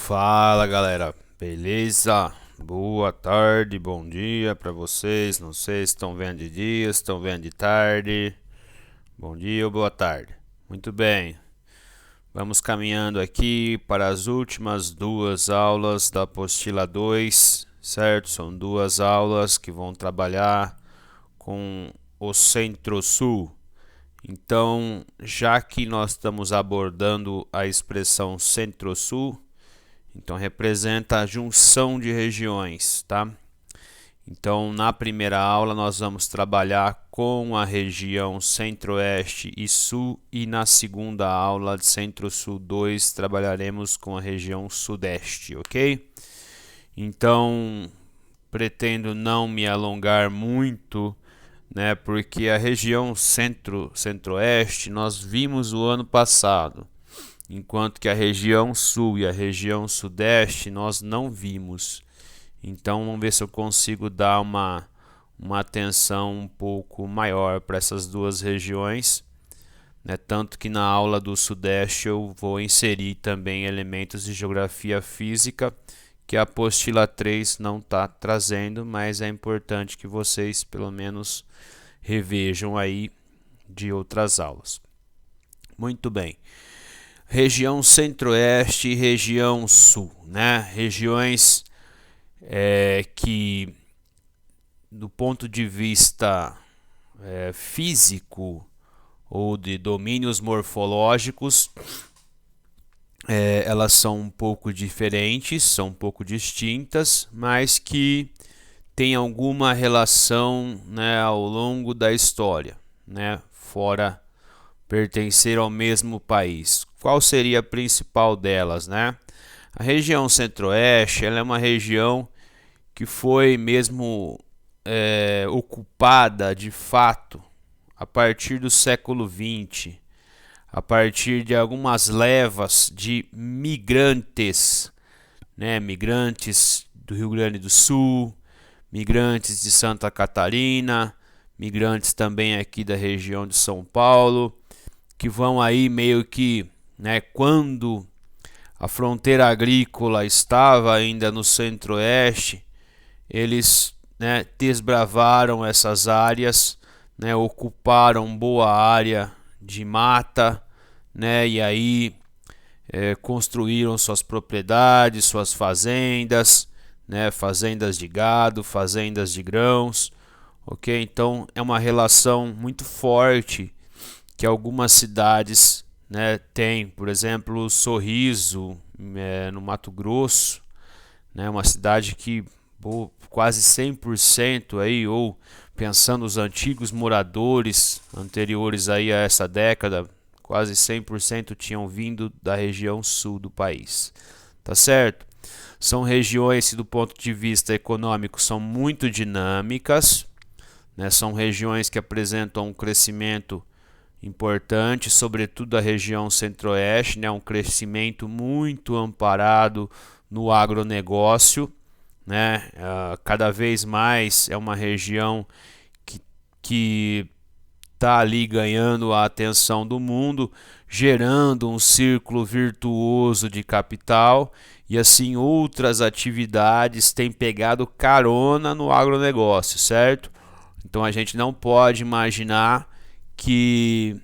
Fala galera, beleza? Boa tarde, bom dia para vocês. Não sei se estão vendo de dia, se estão vendo de tarde. Bom dia ou boa tarde. Muito bem, vamos caminhando aqui para as últimas duas aulas da apostila 2, certo? São duas aulas que vão trabalhar com o Centro-Sul. Então, já que nós estamos abordando a expressão Centro-Sul, então representa a junção de regiões, tá? Então, na primeira aula nós vamos trabalhar com a região Centro-Oeste e Sul, e na segunda aula de Centro-Sul 2 trabalharemos com a região Sudeste, ok? Então, pretendo não me alongar muito, né? Porque a região Centro-Oeste nós vimos o ano passado, enquanto que a região Sul e a região Sudeste nós não vimos. Então vamos ver se eu consigo dar uma atenção um pouco maior para essas duas regiões, né? Tanto que na aula do Sudeste eu vou inserir também elementos de geografia física que a apostila 3 não está trazendo, mas é importante que vocês pelo menos revejam aí de outras aulas. Muito bem. Região Centro-Oeste e região Sul, né? Regiões que, do ponto de vista físico ou de domínios morfológicos, elas são um pouco diferentes, são um pouco distintas, mas que têm alguma relação, né, ao longo da história, né? Fora pertencer ao mesmo país. Qual seria a principal delas, né? A região Centro-Oeste, ela é uma região que foi mesmo ocupada de fato a partir do século XX, a partir de algumas levas de migrantes, né? Migrantes do Rio Grande do Sul, migrantes de Santa Catarina, migrantes também aqui da região de São Paulo, que vão aí meio que, né, quando a fronteira agrícola estava ainda no Centro-Oeste, eles, né, desbravaram essas áreas, né, ocuparam boa área de mata, né, e aí construíram suas propriedades, suas fazendas, né, fazendas de gado, fazendas de grãos, ok? Então é uma relação muito forte que algumas cidades, né, têm. Por exemplo, Sorriso, no Mato Grosso, né, uma cidade que quase 100% aí, ou pensando os antigos moradores anteriores aí a essa década, quase 100% tinham vindo da região sul do país, tá certo? São regiões que do ponto de vista econômico são muito dinâmicas, né? São regiões que apresentam um crescimento importante, sobretudo a região Centro-Oeste, né? Um crescimento muito amparado no agronegócio, né? Cada vez mais é uma região que está ali ganhando a atenção do mundo, gerando um círculo virtuoso de capital, e assim outras atividades têm pegado carona no agronegócio, certo? Então a gente não pode imaginar que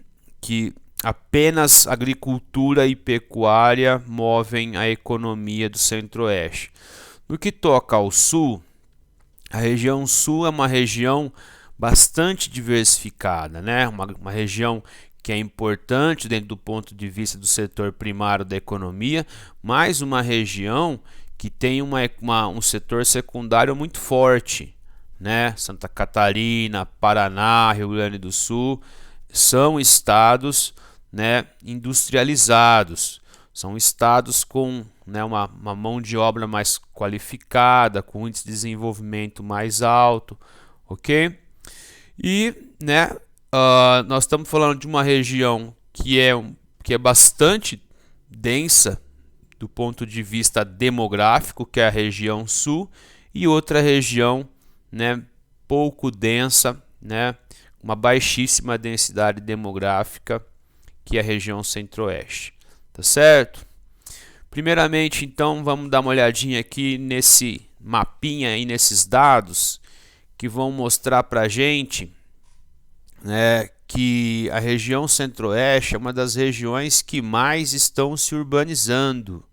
apenas agricultura e pecuária movem a economia do Centro-Oeste. No que toca ao Sul, a região Sul é uma região bastante diversificada, né? Uma região que é importante dentro do ponto de vista do setor primário da economia, mas uma região que tem um setor secundário muito forte, né? Santa Catarina, Paraná, Rio Grande do Sul são estados, né, industrializados, são estados com, né, uma mão de obra mais qualificada, com índice de desenvolvimento mais alto, ok? E, né, nós estamos falando de uma região que é bastante densa do ponto de vista demográfico, que é a região sul, e outra região, né, pouco densa, né, uma baixíssima densidade demográfica, que é a região Centro-Oeste, tá certo? Primeiramente, então, vamos dar uma olhadinha aqui nesse mapinha e nesses dados que vão mostrar para a gente, né, que a região centro-oeste é uma das regiões que mais estão se urbanizando.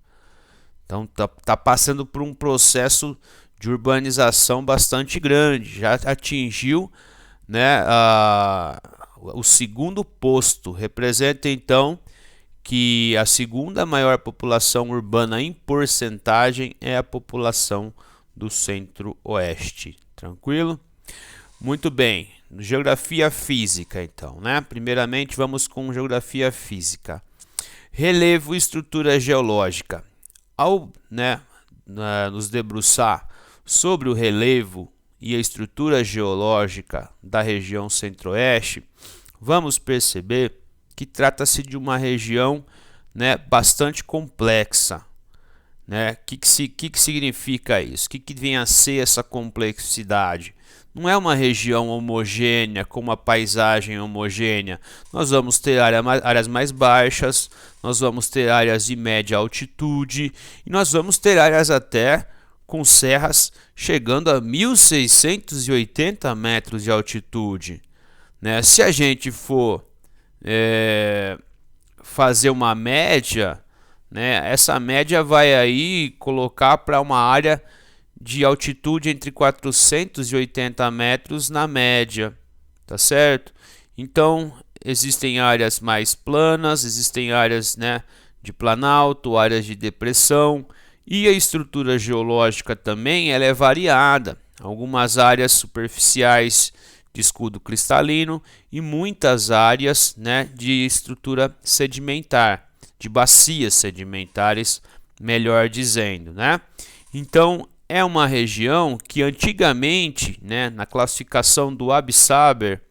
Então tá passando por um processo de urbanização bastante grande. Já atingiu, né, o segundo posto. Representa então que a segunda maior população urbana em porcentagem é a população do centro-oeste. Tranquilo? Muito bem. Geografia física, então, né? Primeiramente, vamos com geografia física. Relevo e estrutura geológica. Ao, né, nos debruçar sobre o relevo e a estrutura geológica da região centro-oeste, vamos perceber que trata-se de uma região, né, bastante complexa. Né? Que significa isso? O que vem a ser essa complexidade? Não é uma região homogênea, com uma paisagem homogênea. Nós vamos ter áreas mais baixas, nós vamos ter áreas de média altitude e nós vamos ter áreas até com serras chegando a 1.680 metros de altitude. Né? Se a gente for fazer uma média, né, essa média vai aí colocar para uma área de altitude entre 480 metros na média, tá certo? Então existem áreas mais planas, existem áreas, né, de planalto, áreas de depressão, e a estrutura geológica também ela é variada. Algumas áreas superficiais de escudo cristalino e muitas áreas, né, de estrutura sedimentar, de bacias sedimentares, melhor dizendo, né? Então é uma região que antigamente, né, na classificação do Absaber,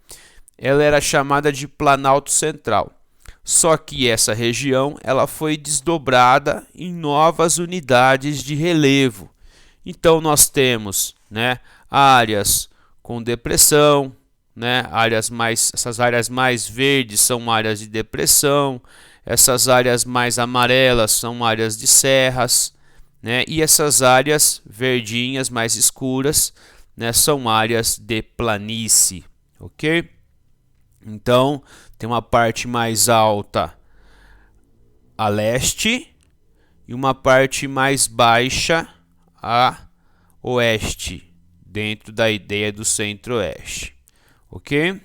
ela era chamada de Planalto Central. Só que essa região ela foi desdobrada em novas unidades de relevo. Então nós temos, né, áreas com depressão, né, essas áreas mais verdes são áreas de depressão, essas áreas mais amarelas são áreas de serras, né, e essas áreas verdinhas mais escuras, né, são áreas de planície, ok? Então tem uma parte mais alta a leste e uma parte mais baixa a oeste, dentro da ideia do centro-oeste, ok?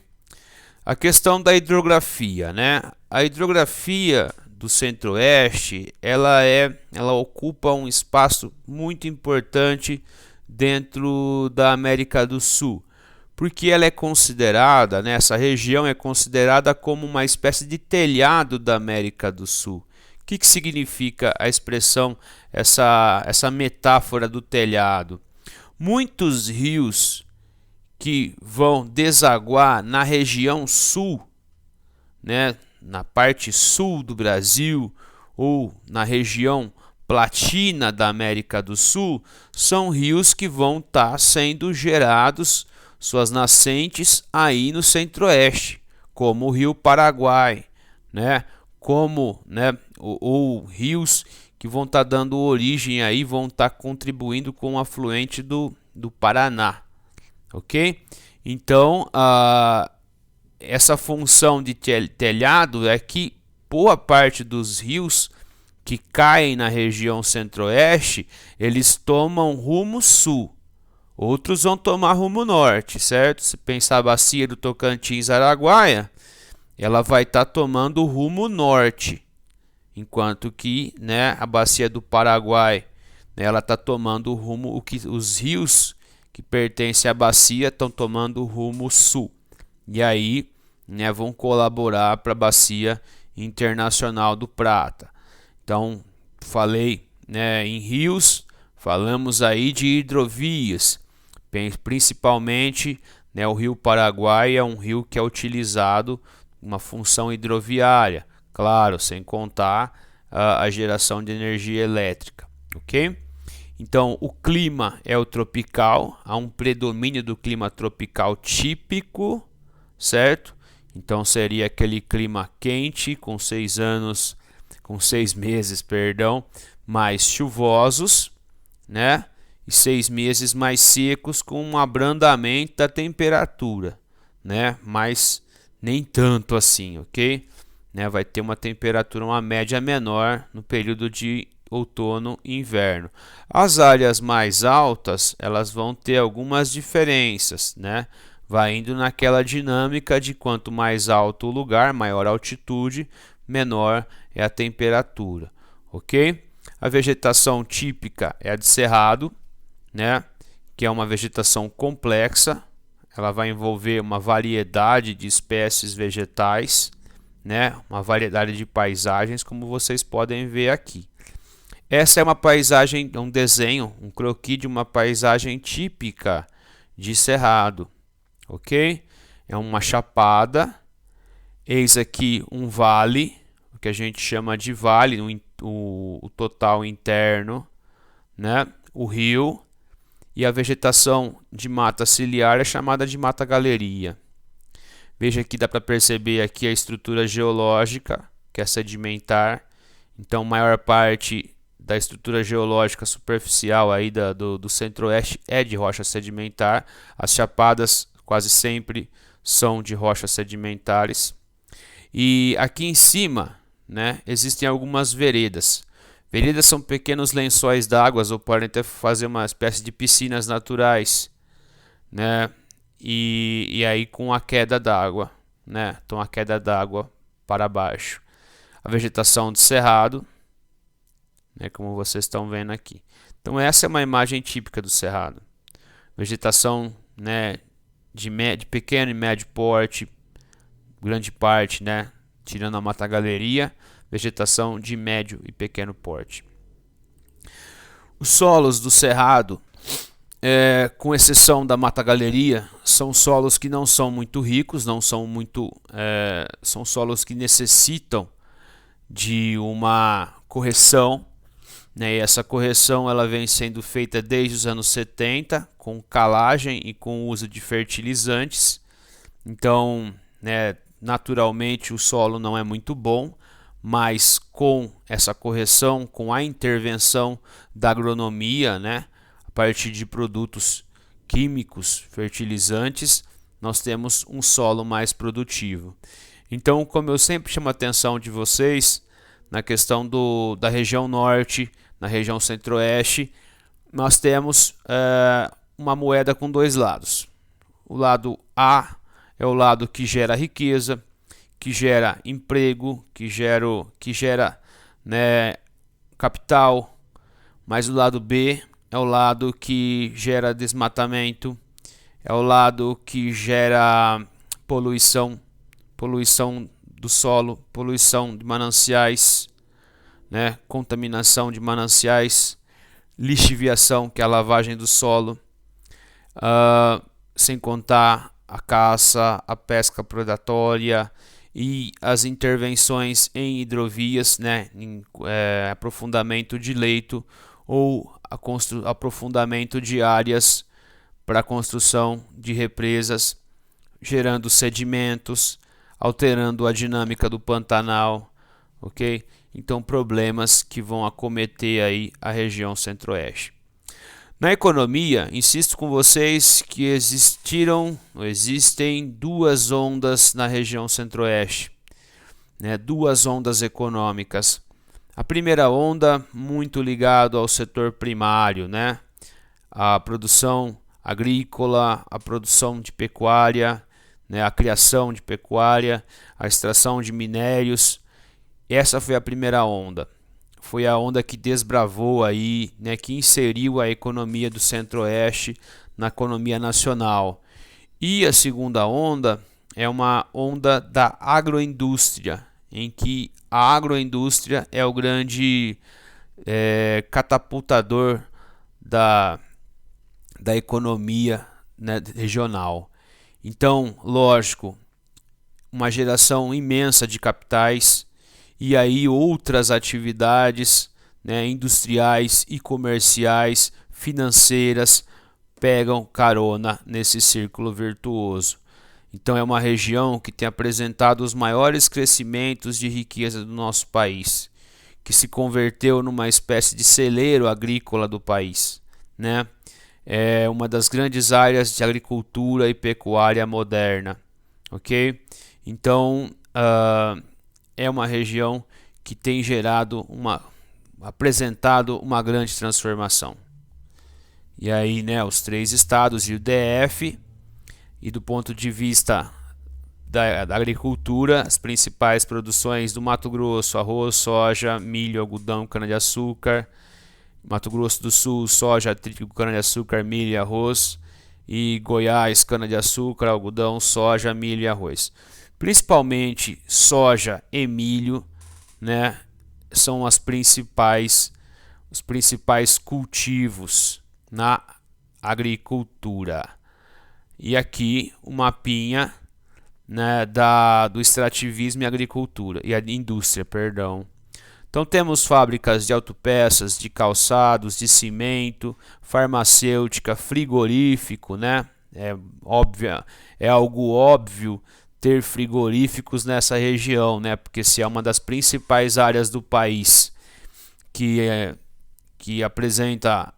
A questão da hidrografia, né? A hidrografia do centro-oeste, ela ocupa um espaço muito importante dentro da América do Sul, porque ela é considerada, né, essa região é considerada como uma espécie de telhado da América do Sul. O que significa a expressão, essa metáfora do telhado? Muitos rios que vão desaguar na região sul, né, na parte sul do Brasil ou na região platina da América do Sul, são rios que vão estar sendo gerados, suas nascentes aí no centro-oeste, como o Rio Paraguai, né, como, né, ou rios que vão estar dando origem aí, vão estar contribuindo com o afluente do Paraná, ok? Então, essa função de telhado é que boa parte dos rios que caem na região centro-oeste, eles tomam rumo sul, outros vão tomar rumo norte, certo? Se pensar a bacia do Tocantins-Araguaia, ela vai estar tomando rumo norte, enquanto que, né, a bacia do Paraguai, né, ela está tomando o rumo, os rios que pertencem à bacia estão tomando o rumo sul, e aí, né, vão colaborar para a bacia internacional do Prata. Então, falei, né, em rios, falamos aí de hidrovias, principalmente, né, o Rio Paraguai é um rio que é utilizado uma função hidroviária, claro, sem contar a geração de energia elétrica, ok? Então, o clima é o tropical, há um predomínio do clima tropical típico, certo? Então, seria aquele clima quente com 6 meses, mais chuvosos, né? E 6 meses mais secos com um abrandamento da temperatura, né? Mas nem tanto assim, ok? Né? Vai ter uma temperatura, uma média menor no período de outono e inverno. As áreas mais altas, elas vão ter algumas diferenças, né? Vai indo naquela dinâmica de quanto mais alto o lugar, maior a altitude, menor é a temperatura, ok? A vegetação típica é a de cerrado, né? Que é uma vegetação complexa, ela vai envolver uma variedade de espécies vegetais, né? Uma variedade de paisagens, como vocês podem ver aqui. Essa é uma paisagem, um desenho, um croquis de uma paisagem típica de cerrado, ok? É uma chapada, eis aqui um vale, o que a gente chama de vale, o total interno, né? O rio, e a vegetação de mata ciliar é chamada de mata galeria. Veja que dá para perceber aqui a estrutura geológica, que é sedimentar. Então, maior parte da estrutura geológica superficial aí do centro-oeste é de rocha sedimentar. As chapadas quase sempre são de rochas sedimentares. E aqui em cima, né, existem algumas veredas. Veredas são pequenos lençóis d'água, ou podem até fazer uma espécie de piscinas naturais, né? E aí com a queda d'água, né? Então a queda d'água para baixo. A vegetação de cerrado, né? Como vocês estão vendo aqui. Então essa é uma imagem típica do cerrado. Vegetação, né? De pequeno e médio porte, grande parte, né? Tirando a mata galeria. Vegetação de médio e pequeno porte. Os solos do cerrado, com exceção da mata galeria, são solos que não são muito ricos, não são muito, são solos que necessitam de uma correção, né? E essa correção ela vem sendo feita desde os anos 70 com calagem e com o uso de fertilizantes. Então, né, naturalmente o solo não é muito bom, mas com essa correção, com a intervenção da agronomia, né, a partir de produtos químicos, fertilizantes, nós temos um solo mais produtivo. Então, como eu sempre chamo a atenção de vocês, na questão da região norte, na região centro-oeste, nós temos uma moeda com dois lados. O lado A é o lado que gera riqueza, que gera emprego, que gera né, capital, mas o lado B é o lado que gera desmatamento, é o lado que gera poluição do solo, poluição de mananciais, né, contaminação de mananciais, lixiviação, que é a lavagem do solo, sem contar a caça, a pesca predatória e as intervenções em hidrovias, né, em aprofundamento de leito ou aprofundamento de áreas para a construção de represas, gerando sedimentos, alterando a dinâmica do Pantanal, ok? Então problemas que vão acometer aí a região centro-oeste. Na economia, insisto com vocês que existem duas ondas na região centro-oeste, né? Duas ondas econômicas. A primeira onda, muito ligado ao setor primário, né? A produção agrícola, a produção de pecuária, né? A criação de pecuária, a extração de minérios. Essa foi a primeira onda. Foi a onda que desbravou aí, né, que inseriu a economia do Centro-Oeste na economia nacional. E a segunda onda é uma onda da agroindústria, em que a agroindústria é o grande catapultador da economia, né, regional. Então, lógico, uma geração imensa de capitais e aí outras atividades, né, industriais e comerciais, financeiras, pegam carona nesse círculo virtuoso. Então é uma região que tem apresentado os maiores crescimentos de riqueza do nosso país, que se converteu numa espécie de celeiro agrícola do país, né? É uma das grandes áreas de agricultura e pecuária moderna, ok? Então, é uma região que tem apresentado uma grande transformação. E aí, né, os 3 estados e o DF, e do ponto de vista da agricultura, as principais produções do Mato Grosso: arroz, soja, milho, algodão, cana-de-açúcar. Mato Grosso do Sul: soja, trigo, cana-de-açúcar, milho e arroz. E Goiás: cana-de-açúcar, algodão, soja, milho e arroz. Principalmente soja e milho, né, são os principais cultivos na agricultura. E aqui um mapinha, né, do extrativismo e agricultura e a indústria, perdão. Então temos fábricas de autopeças, de calçados, de cimento, farmacêutica, frigorífico, né? É algo óbvio ter frigoríficos nessa região, né? Porque se é uma das principais áreas do país que apresenta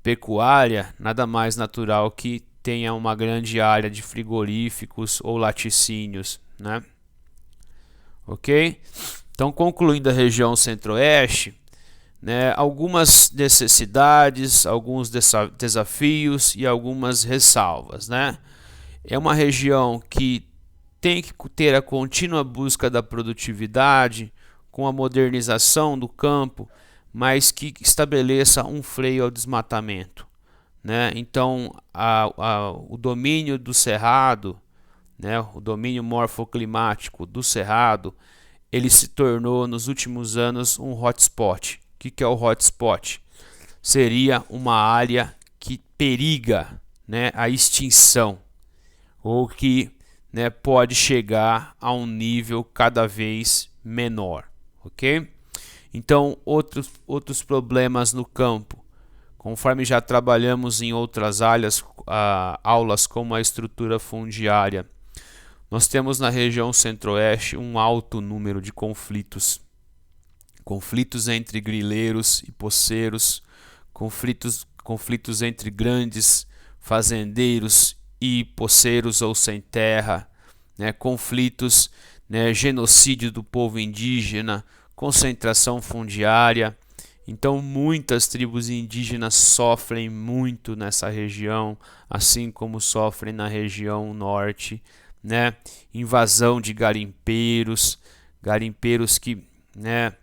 pecuária, nada mais natural que tenha uma grande área de frigoríficos ou laticínios, né? Ok? Então, concluindo a região centro-oeste, né, algumas necessidades, alguns desafios e algumas ressalvas, né? É uma região que tem que ter a contínua busca da produtividade com a modernização do campo, mas que estabeleça um freio ao desmatamento, né? Então, o domínio do cerrado, né, o domínio morfoclimático do cerrado, ele se tornou nos últimos anos um hotspot. O que é o hotspot? Seria uma área que periga, né, a extinção, ou que, né, pode chegar a um nível cada vez menor, ok? Então, outros problemas no campo, conforme já trabalhamos em outras aulas como a estrutura fundiária, nós temos na região centro-oeste um alto número de conflitos entre grileiros e poceiros, conflitos entre grandes fazendeiros e poceiros ou sem terra, né, conflitos, né, genocídio do povo indígena, concentração fundiária. Então muitas tribos indígenas sofrem muito nessa região, assim como sofrem na região norte, né? Invasão de garimpeiros que, né,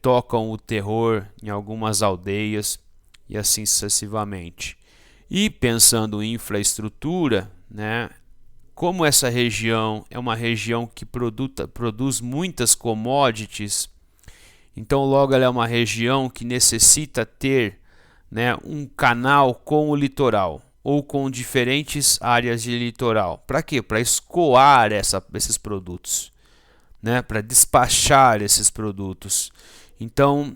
tocam o terror em algumas aldeias e assim sucessivamente. E pensando em infraestrutura, né, como essa região é uma região que produz muitas commodities, então logo ela é uma região que necessita ter, né, um canal com o litoral ou com diferentes áreas de litoral. Para quê? Para escoar esses produtos, né? Para despachar esses produtos. Então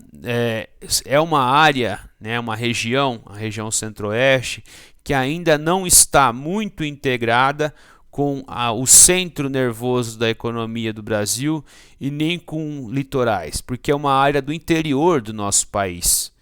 é uma área, né, uma região, a região centro-oeste, que ainda não está muito integrada com o centro nervoso da economia do Brasil e nem com litorais, porque é uma área do interior do nosso país.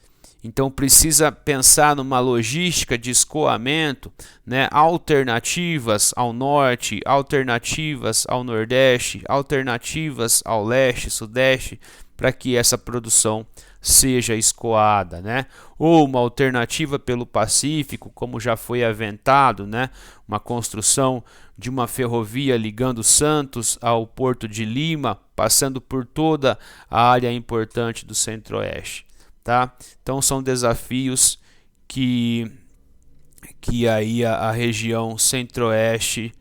Então precisa pensar numa logística de escoamento, né, alternativas ao norte, alternativas ao nordeste, alternativas ao leste, sudeste, para que essa produção seja escoada, né? Ou uma alternativa pelo Pacífico, como já foi aventado, né? Uma construção de uma ferrovia ligando Santos ao Porto de Lima, passando por toda a área importante do Centro-Oeste. Tá? Então são desafios que aí a região centro-oeste,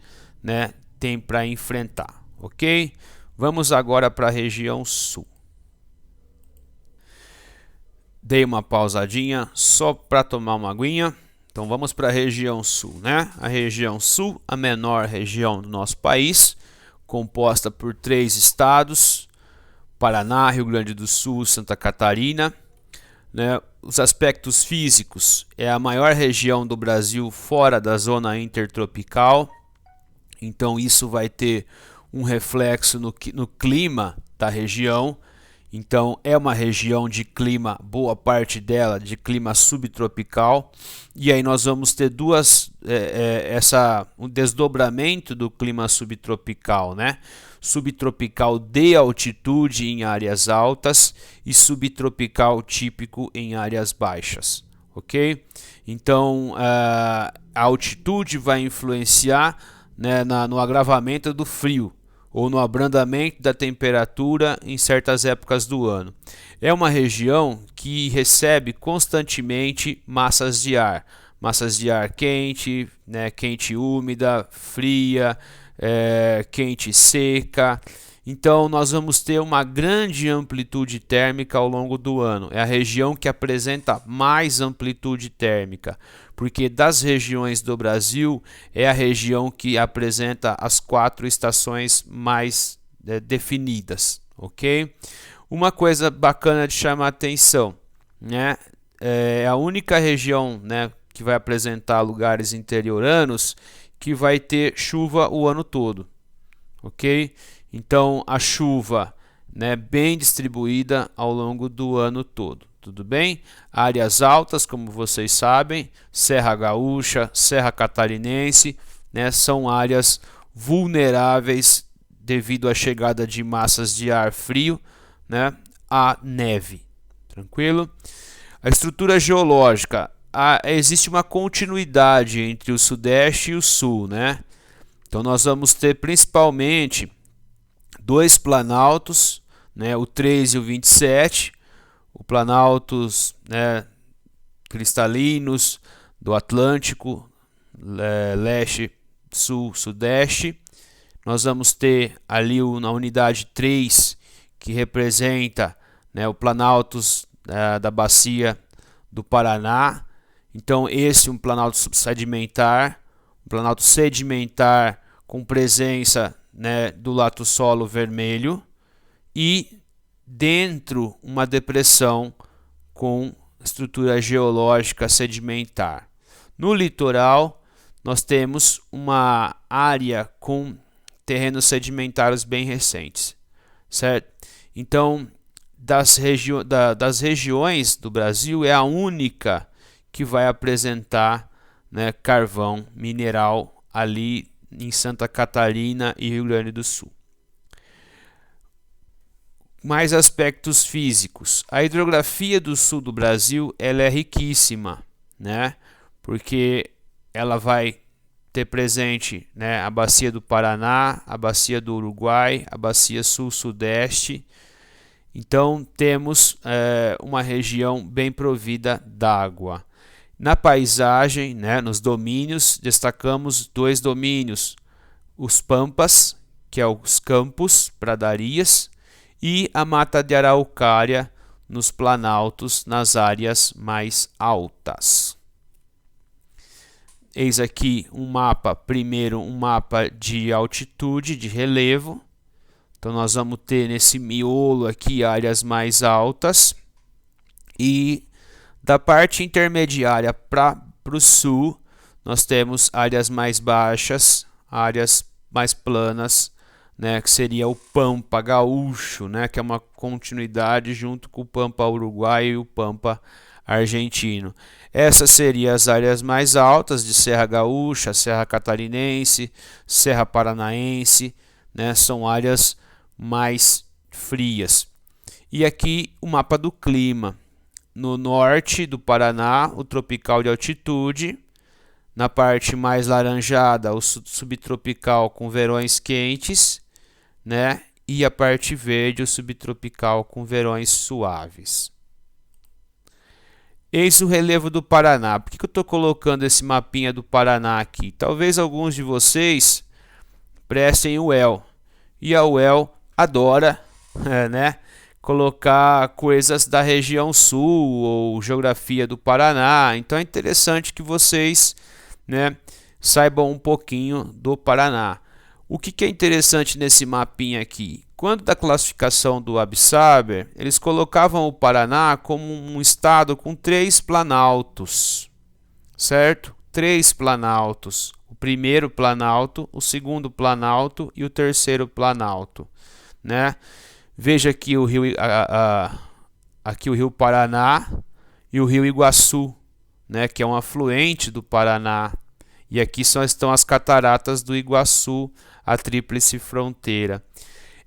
né, tem para enfrentar, ok? Vamos agora para a região sul. Dei uma pausadinha só para tomar uma aguinha. Então vamos para a região sul, né? A região sul, a menor região do nosso país, composta por 3 estados: Paraná, Rio Grande do Sul, Santa Catarina. Né, os aspectos físicos, é a maior região do Brasil fora da zona intertropical, então isso vai ter um reflexo no clima da região. Então é uma região de clima, boa parte dela de clima subtropical, e aí nós vamos ter um desdobramento do clima subtropical, né? Subtropical de altitude em áreas altas e subtropical típico em áreas baixas, ok? Então a altitude vai influenciar, né, no agravamento do frio ou no abrandamento da temperatura em certas épocas do ano. É uma região que recebe constantemente massas de ar quente, né, quente úmida, fria, quente seca. Então nós vamos ter uma grande amplitude térmica ao longo do ano. É a região que apresenta mais amplitude térmica, porque das regiões do Brasil é a região que apresenta as 4 estações mais definidas, ok? Uma coisa bacana de chamar a atenção, né? É a única região, né, que vai apresentar lugares interioranos que vai ter chuva o ano todo, ok? Então a chuva, né, bem distribuída ao longo do ano todo, tudo bem? Áreas altas, como vocês sabem, Serra Gaúcha, Serra Catarinense, né, são áreas vulneráveis devido à chegada de massas de ar frio, né, à neve, tranquilo? A estrutura geológica, existe uma continuidade entre o sudeste e o sul, né? Então nós vamos ter principalmente 2 planaltos, né, o 3 e o 27, o planaltos, né, cristalinos do Atlântico, leste, sul, sudeste. Nós vamos ter ali na unidade 3, que representa, né, o planaltos da bacia do Paraná. Então esse é um planalto subsedimentar, um planalto sedimentar com presença, né, do lato solo vermelho, e dentro uma depressão com estrutura geológica sedimentar. No litoral nós temos uma área com terrenos sedimentares bem recentes, certo? Então das regiões do Brasil é a única que vai apresentar, né, carvão mineral ali em Santa Catarina e Rio Grande do Sul. Mais aspectos físicos. A hidrografia do sul do Brasil ela é riquíssima, né? Porque ela vai ter presente, né, a bacia do Paraná, a bacia do Uruguai, a bacia sul-sudeste. Então temos uma região bem provida d'água. Na paisagem, né, nos domínios, destacamos 2 domínios: os pampas, que é os campos, pradarias, e a mata de araucária nos planaltos, nas áreas mais altas. Eis aqui um mapa, primeiro um mapa de altitude, de relevo. Então nós vamos ter nesse miolo aqui áreas mais altas, e da parte intermediária para o sul nós temos áreas mais baixas, áreas mais planas, né, que seria o Pampa Gaúcho, né, que é uma continuidade junto com o Pampa Uruguaio e o Pampa Argentino. Essas seriam as áreas mais altas de Serra Gaúcha, Serra Catarinense, Serra Paranaense, né, são áreas mais frias. E aqui o mapa do clima. No norte do Paraná, o tropical de altitude. Na parte mais laranjada, o subtropical com verões quentes, né? E a parte verde, o subtropical com verões suaves. Eis o relevo do Paraná. Por que eu estou colocando esse mapinha do Paraná aqui? Talvez alguns de vocês prestem o UEL. E a UEL adora, né, colocar coisas da região sul ou geografia do Paraná. Então é interessante que vocês, né, saibam um pouquinho do Paraná. O que é interessante nesse mapinha aqui? Quando da classificação do Absaber, eles colocavam o Paraná como um estado com 3 planaltos, certo? 3 planaltos. O primeiro planalto, o segundo planalto e o terceiro planalto, né? Veja aqui o rio, aqui o rio Paraná e o rio Iguaçu, né, que é um afluente do Paraná. E aqui só estão as cataratas do Iguaçu, a tríplice fronteira.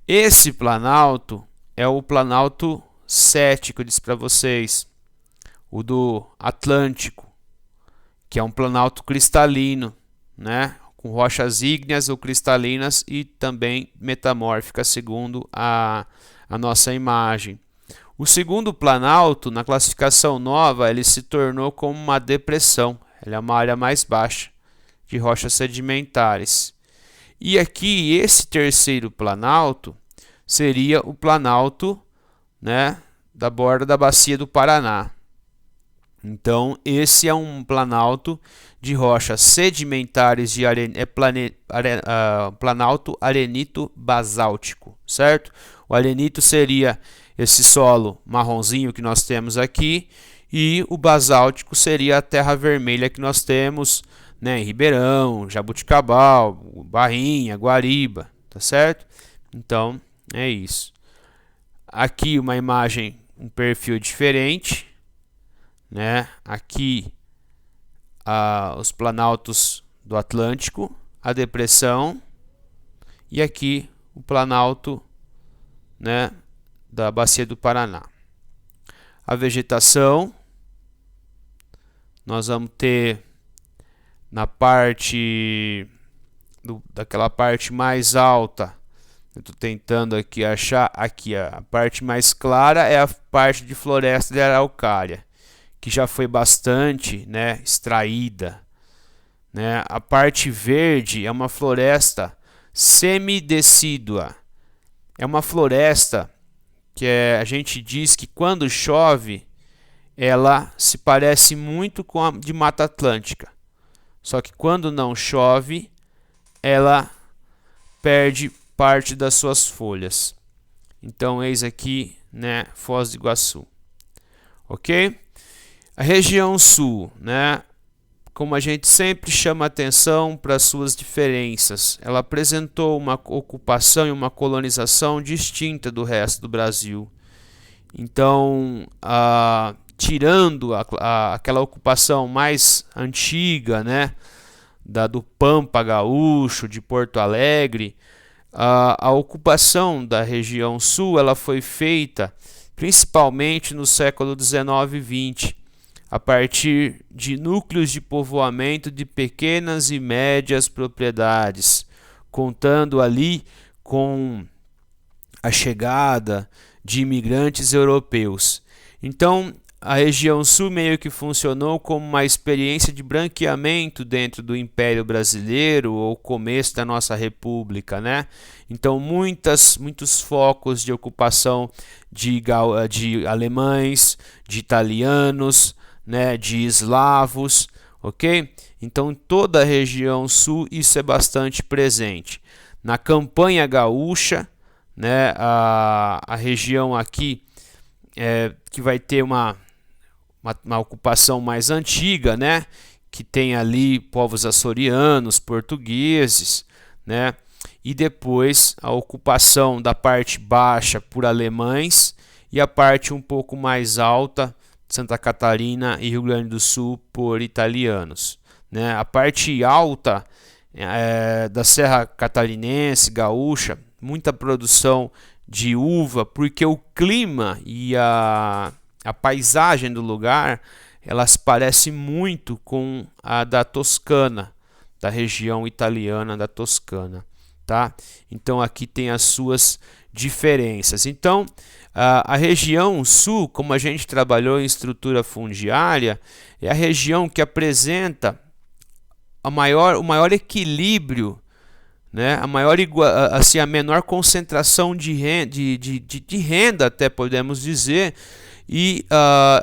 Esse planalto é o planalto 7 que eu disse para vocês, o do Atlântico, que é um planalto cristalino, né, com rochas ígneas ou cristalinas e também metamórficas, segundo a nossa imagem. O segundo planalto, na classificação nova, ele se tornou como uma depressão. Ele é uma área mais baixa de rochas sedimentares. E aqui, esse terceiro planalto seria o planalto, né, da borda da bacia do Paraná. Então, esse é um planalto de rochas sedimentares de planalto arenito-basáltico, certo? O arenito seria esse solo marronzinho que nós temos aqui, e o basáltico seria a terra vermelha que nós temos, né, em Ribeirão, Jabuticabal, Barrinha, Guariba, tá certo? Então, é isso. Aqui uma imagem, um perfil diferente, né? Aqui os planaltos do Atlântico, a depressão, e aqui o planalto, né, da bacia do Paraná. A vegetação, nós vamos ter na parte daquela parte mais alta, eu estou tentando aqui achar, aqui a parte mais clara é a parte de floresta de araucária, que já foi bastante, né, extraída, né? A parte verde é uma floresta semidecídua, é uma floresta que a gente diz que quando chove ela se parece muito com a de Mata Atlântica, só que quando não chove ela perde parte das suas folhas. Então eis aqui, né, Foz do Iguaçu, ok? A região sul, né, como a gente sempre chama atenção para suas diferenças, ela apresentou uma ocupação e uma colonização distinta do resto do Brasil. Então, tirando aquela ocupação mais antiga, né, do Pampa Gaúcho, de Porto Alegre, a ocupação da região sul ela foi feita principalmente no século XIX e XX, a partir de núcleos de povoamento de pequenas e médias propriedades, contando ali com a chegada de imigrantes europeus. Então, a região sul meio que funcionou como uma experiência de branqueamento dentro do Império Brasileiro, ou começo da nossa República, né? Então, muitos focos de ocupação de alemães, de italianos, né, de eslavos, ok? Então, em toda a região sul isso é bastante presente. Na campanha gaúcha, né, a região aqui que vai ter uma ocupação mais antiga, né, que tem ali povos açorianos, portugueses, né, e depois a ocupação da parte baixa por alemães e a parte um pouco mais alta, Santa Catarina e Rio Grande do Sul, por italianos, né? A parte alta da Serra Catarinense, gaúcha, muita produção de uva, porque o clima e a paisagem do lugar elas parecem muito com a da Toscana, da região italiana da Toscana, tá? Então aqui tem as suas diferenças. Então a região sul, como a gente trabalhou em estrutura fundiária, é a região que apresenta o maior equilíbrio, né? A menor concentração de renda, até podemos dizer, e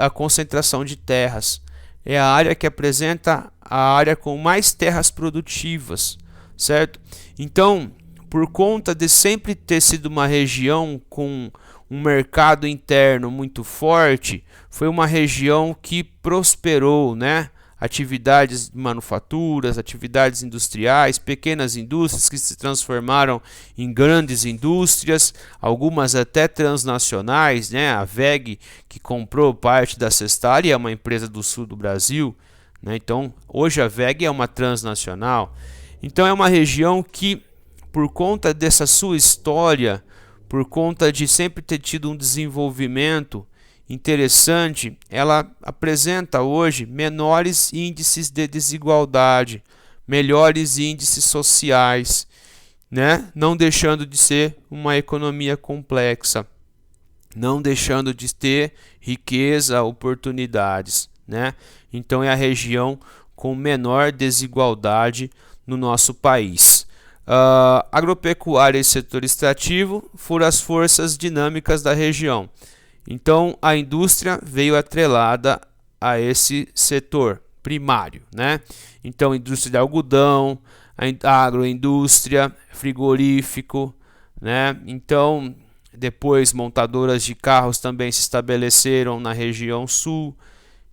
a concentração de terras. É a área que apresenta a área com mais terras produtivas, certo? Então, por conta de sempre ter sido uma região com um mercado interno muito forte, foi uma região que prosperou, né? atividades de manufaturas, atividades industriais, pequenas indústrias que se transformaram em grandes indústrias, algumas até transnacionais, né? A WEG, que comprou parte da Sestari, é uma empresa do sul do Brasil, né? Então, hoje a WEG é uma transnacional. Então, é uma região que, por conta dessa sua história, por conta de sempre ter tido um desenvolvimento interessante, ela apresenta hoje menores índices de desigualdade, melhores índices sociais, né? Não deixando de ser uma economia complexa, não deixando de ter riqueza, oportunidades, né? Então é a região com menor desigualdade no nosso país. Agropecuária e setor extrativo foram as forças dinâmicas da região. Então a indústria veio atrelada a esse setor primário, né? Então indústria de algodão, a agroindústria, frigorífico, né? Então depois montadoras de carros também se estabeleceram na região sul.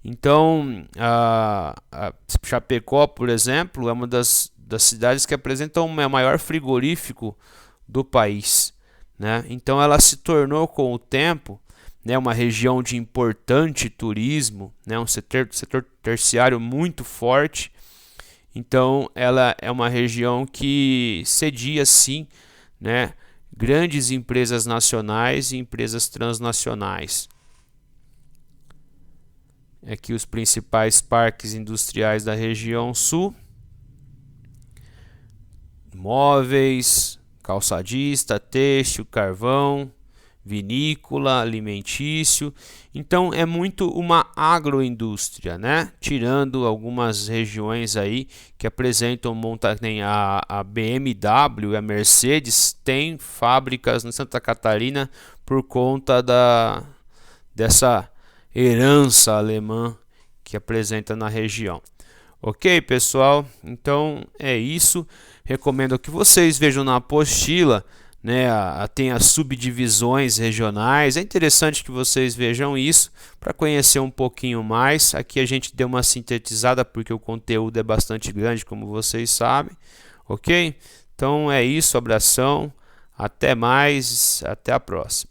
Então a Chapecó, por exemplo, é uma das cidades que apresentam o maior frigorífico do país, né? Então ela se tornou com o tempo, né, uma região de importante turismo, né, um setor terciário muito forte. Então ela é uma região que cedia sim, né, grandes empresas nacionais e empresas transnacionais. Aqui os principais parques industriais da região sul: móveis, calçadista, têxtil, carvão, vinícola, alimentício. Então é muito uma agroindústria, né? Tirando algumas regiões aí que apresentam a BMW e a Mercedes tem fábricas em Santa Catarina por conta dessa herança alemã que apresenta na região. Ok, pessoal? Então é isso. Recomendo que vocês vejam na apostila, né? Tem as subdivisões regionais. É interessante que vocês vejam isso para conhecer um pouquinho mais. Aqui a gente deu uma sintetizada porque o conteúdo é bastante grande, como vocês sabem. Ok? Então é isso. Abração. Até mais. Até a próxima.